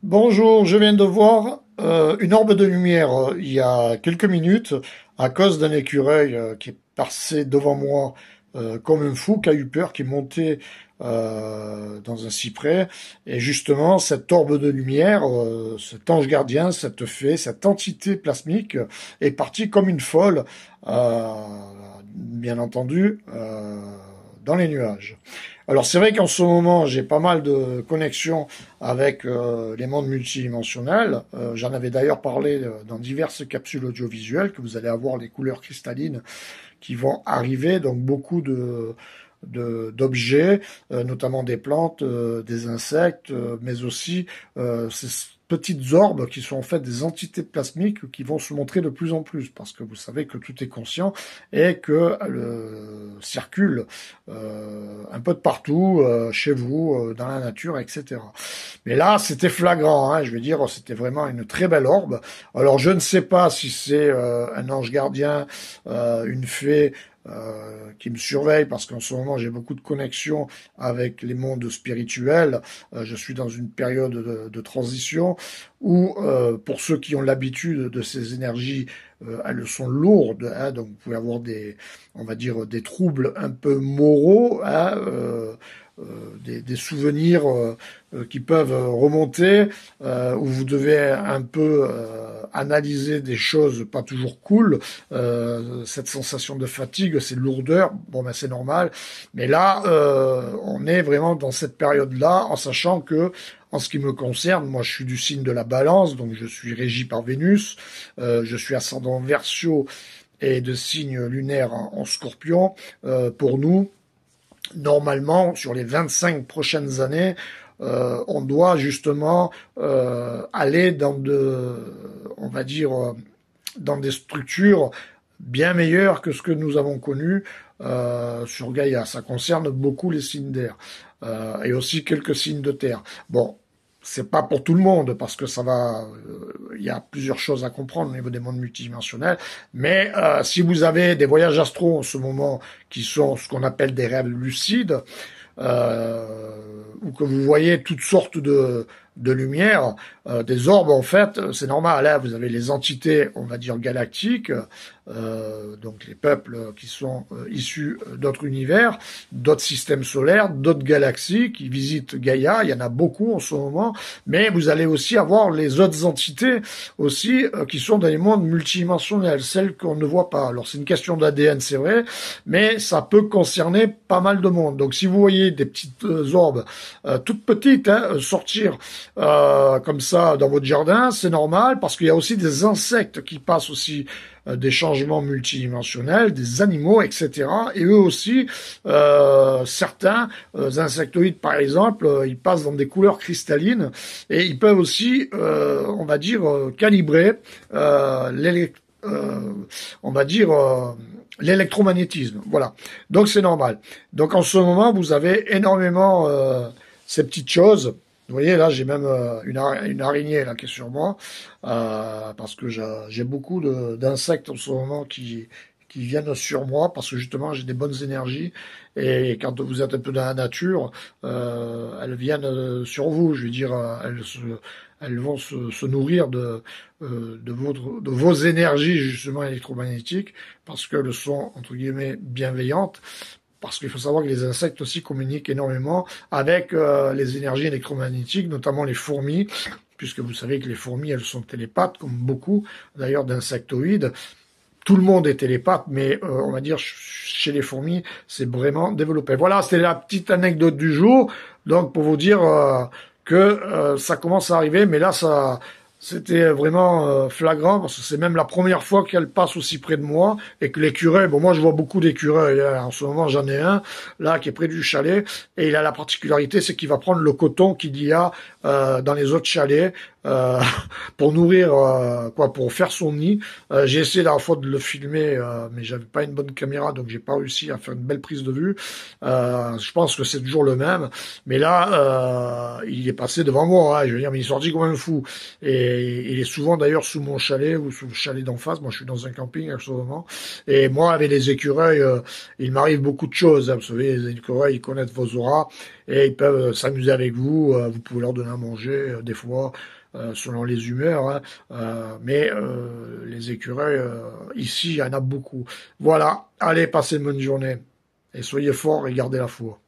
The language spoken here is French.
Bonjour, je viens de voir une orbe de lumière il y a quelques minutes à cause d'un écureuil qui est passé devant moi comme un fou, qui a eu peur, qui est monté dans un cyprès. Et justement, cette orbe de lumière, cet ange gardien, cette fée, cette entité plasmique est partie comme une folle, euh, bien entendu, dans les nuages. Alors c'est vrai qu'en ce moment j'ai pas mal de connexions avec les mondes multidimensionnels. J'en avais d'ailleurs parlé dans diverses capsules audiovisuelles que vous allez avoir les couleurs cristallines qui vont arriver, donc beaucoup d'objets, notamment des plantes, des insectes, mais aussi ces petites orbes qui sont en fait des entités plasmiques qui vont se montrer de plus en plus, parce que vous savez que tout est conscient et que circule un peu de partout, chez vous, dans la nature, etc. Mais là, c'était flagrant, hein, je veux dire, c'était vraiment une très belle orbe. Alors, je ne sais pas si c'est un ange gardien, une fée, qui me surveille parce qu'en ce moment j'ai beaucoup de connexions avec les mondes spirituels. Je suis dans une période de transition où, pour ceux qui ont l'habitude de ces énergies, elles sont lourdes, hein, donc vous pouvez avoir on va dire, des troubles un peu moraux, hein, des souvenirs qui peuvent remonter, où vous devez un peu analyser des choses pas toujours cool, cette sensation de fatigue, ces lourdeurs, bon ben c'est normal, mais là on est vraiment dans cette période-là, en sachant que en ce qui me concerne, moi je suis du signe de la Balance, donc je suis régi par Vénus, je suis ascendant Verseau et de signe lunaire en Scorpion. Pour nous, normalement, sur les 25 prochaines années, on doit justement aller on va dire, dans des structures bien meilleures que ce que nous avons connu sur Gaïa. Ça concerne beaucoup les signes d'air et aussi quelques signes de terre. Bon, c'est pas pour tout le monde parce que il y a plusieurs choses à comprendre au niveau des mondes multidimensionnels. Mais si vous avez des voyages astro en ce moment qui sont ce qu'on appelle des rêves lucides, ou que vous voyez toutes sortes de lumières, des orbes en fait, c'est normal, hein, vous avez les entités, on va dire galactiques, donc les peuples qui sont issus d'autres univers, d'autres systèmes solaires, d'autres galaxies qui visitent Gaïa, il y en a beaucoup en ce moment, mais vous allez aussi avoir les autres entités aussi qui sont dans les mondes multidimensionnels, celles qu'on ne voit pas. Alors c'est une question d'ADN, c'est vrai, mais ça peut concerner pas mal de monde. Donc si vous voyez des petites orbes toutes petites hein, sortir comme ça dans votre jardin, c'est normal parce qu'il y a aussi des insectes qui passent aussi des changements multidimensionnels, des animaux, etc. Et eux aussi, certains insectoïdes, par exemple, ils passent dans des couleurs cristallines et ils peuvent aussi, on va dire, calibrer on va dire, l'électromagnétisme. Voilà. Donc c'est normal. Donc en ce moment, vous avez énormément ces petites choses. Vous voyez, là, j'ai même une araignée là qui est sur moi, parce que j'ai beaucoup d'insectes en ce moment qui viennent sur moi, parce que justement, j'ai des bonnes énergies, et quand vous êtes un peu dans la nature, elles viennent sur vous, je veux dire, elles vont se nourrir de vos énergies, justement, électromagnétiques, parce qu'elles sont, entre guillemets, bienveillantes, parce qu'il faut savoir que les insectes aussi communiquent énormément avec les énergies électromagnétiques, notamment les fourmis, puisque vous savez que les fourmis, elles sont télépathes, comme beaucoup d'ailleurs d'insectoïdes. Tout le monde est télépathe, mais on va dire chez les fourmis, c'est vraiment développé. Voilà, c'était la petite anecdote du jour. Donc pour vous dire que ça commence à arriver, mais là c'était vraiment flagrant parce que c'est même la première fois qu'elle passe aussi près de moi et que l'écureuil, bon moi je vois beaucoup d'écureuils, hein. En ce moment j'en ai un là qui est près du chalet et il a la particularité c'est qu'il va prendre le coton qu'il y a dans les autres chalets euh, pour nourrir pour faire son nid. J'ai essayé la dernière fois de le filmer mais j'avais pas une bonne caméra donc j'ai pas réussi à faire une belle prise de vue. Je pense que c'est toujours le même, mais là il est passé devant moi, hein, je veux dire mais il est sorti comme un fou et Et il est souvent d'ailleurs sous mon chalet ou sous le chalet d'en face. Moi, je suis dans un camping actuellement. Et moi, avec les écureuils, il m'arrive beaucoup de choses, hein. Vous savez, les écureuils, ils connaissent vos auras et ils peuvent s'amuser avec vous. Vous pouvez leur donner à manger des fois, selon les humeurs, hein. Mais les écureuils, ici, il y en a beaucoup. Voilà. Allez, passez une bonne journée. Et soyez forts et gardez la foi.